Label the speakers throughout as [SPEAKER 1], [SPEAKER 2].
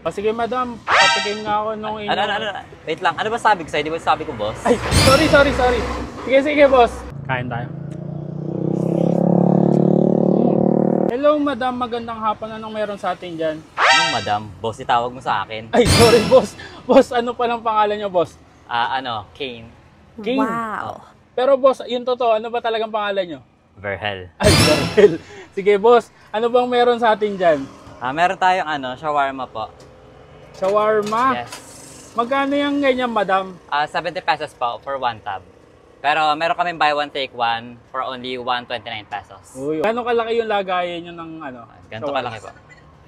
[SPEAKER 1] O sige madam, patikim nga ako nung inyo.
[SPEAKER 2] Wait lang, ano ba sabi ko sa'yo? Di ba sabi ko, boss?
[SPEAKER 1] Ay, sorry. Sige boss. Kain tayo. Hello madam, magandang hapon. Anong meron sa atin dyan?
[SPEAKER 2] Anong madam? Boss, itawag mo sa akin.
[SPEAKER 1] Ay, sorry boss. Boss, ano palang pangalan nyo boss?
[SPEAKER 2] Kane.
[SPEAKER 1] King.
[SPEAKER 3] Wow.
[SPEAKER 1] Pero boss, yung totoo, ano ba talagang pangalan nyo?
[SPEAKER 2] Verhel.
[SPEAKER 1] Ay, Darrell. Sige boss, ano bang meron sa atin dyan?
[SPEAKER 2] Meron tayong shawarma po.
[SPEAKER 1] Shawarma?
[SPEAKER 2] Yes.
[SPEAKER 1] Magkano yung ganyan madam?
[SPEAKER 2] 70 pesos po for one tab. Pero meron kaming buy one take one for only 129 pesos.
[SPEAKER 1] Uy, gano'ng kalaki yung lagayan nyo ng
[SPEAKER 2] Ganito kalaki po.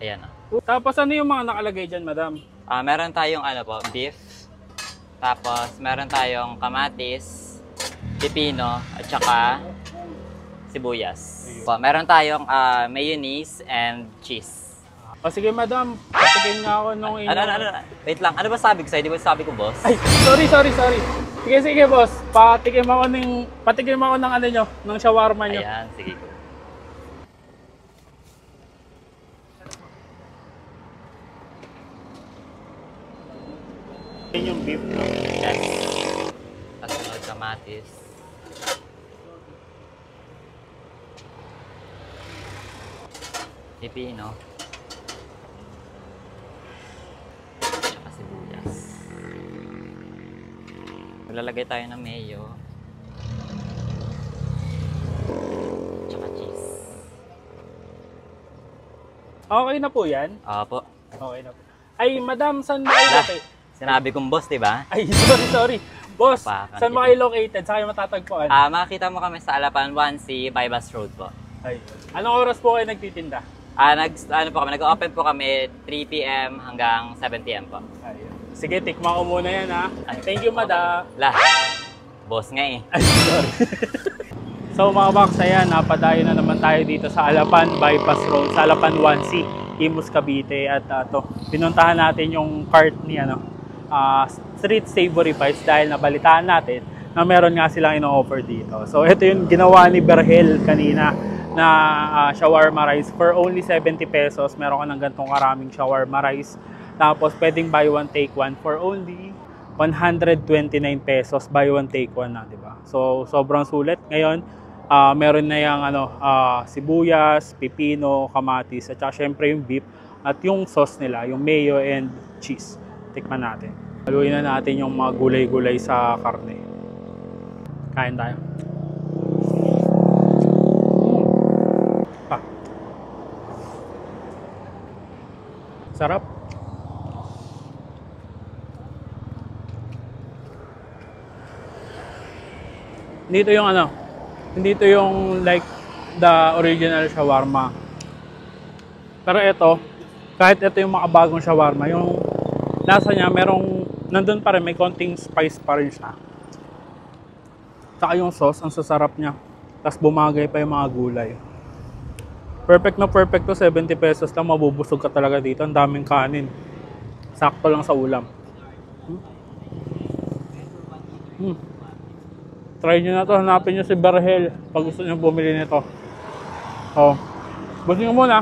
[SPEAKER 2] Ayan o.
[SPEAKER 1] Tapos ano yung mga nakalagay dyan madam?
[SPEAKER 2] Meron tayong beef. Tapos meron tayong kamatis, pipino, at saka sibuyas. Meron tayong mayonnaise and cheese.
[SPEAKER 1] O sige madam, patikim nga ako nung inyo.
[SPEAKER 2] Wait lang, ano ba sabi ko sa'yo? Di ba sabi ko, boss?
[SPEAKER 1] Ay, sorry. Sige boss, patikim ako ng ano nyo, ng shawarma nyo.
[SPEAKER 2] Ayan, sige.
[SPEAKER 1] Yan yung beef.
[SPEAKER 2] Yes. Tapos kamatis. Pipino. Tsaka sibuyas. Maglalagay tayo ng mayo. Tsaka cheese.
[SPEAKER 1] Okay na po yan?
[SPEAKER 2] Opo.
[SPEAKER 1] Okay na po. Ay, madam, saan ba kayo located?
[SPEAKER 2] Sinabi kong boss, diba?
[SPEAKER 1] Ay, sorry. Boss, saan ba kayo located? Saan kayo matatagpuan?
[SPEAKER 2] Makikita mo kami sa Alapan 1C, Bypass Road po.
[SPEAKER 1] Ay, anong oras po kayo nagtitinda?
[SPEAKER 2] Nag-open po kami 3 p.m. hanggang 7 p.m. po.
[SPEAKER 1] Ay, sige, tikman ko muna yan ha. Thank you, madam.
[SPEAKER 2] Boss nga eh.
[SPEAKER 1] Ay, sorry. So mga box, ayan, napadayo na naman tayo dito sa Alapan Bypass Road, sa Alapan 1C, Imus, Cavite. At pinuntahan natin yung cart ni Street Savory Bites dahil nabalitaan natin na meron nga silang ino-offer dito. So ito yung ginawa ni Verhel kanina na shawarma rice for only 70 pesos. Meron ka ng gantong karaming shawarma rice. Tapos pwedeng buy one take one for only 129 pesos. Buy one take one na, di ba? So sobrang sulit. Ngayon, meron na yung sibuyas, pipino, kamatis, at saka syempre yung beef at yung sauce nila, yung mayo and cheese. Tikman natin. Haluin na natin yung mga gulay-gulay sa karne. Kain tayo. Sarap. Dito yung dito yung like the original shawarma. Pero ito, kahit ito yung makabagong shawarma, yung lasa niya nandun pa rin, may konting spice pa rin siya. Saka yung sauce, ang sasarap niya. Tapos bumagay pa yung mga gulay. Perfect na perfect to, 70 pesos lang, mabubusog ka talaga dito. Ang daming kanin. Sakto lang sa ulam. Try nyo na to, hanapin nyo si Verhel pag gusto nyo bumili nito. Busin nyo muna.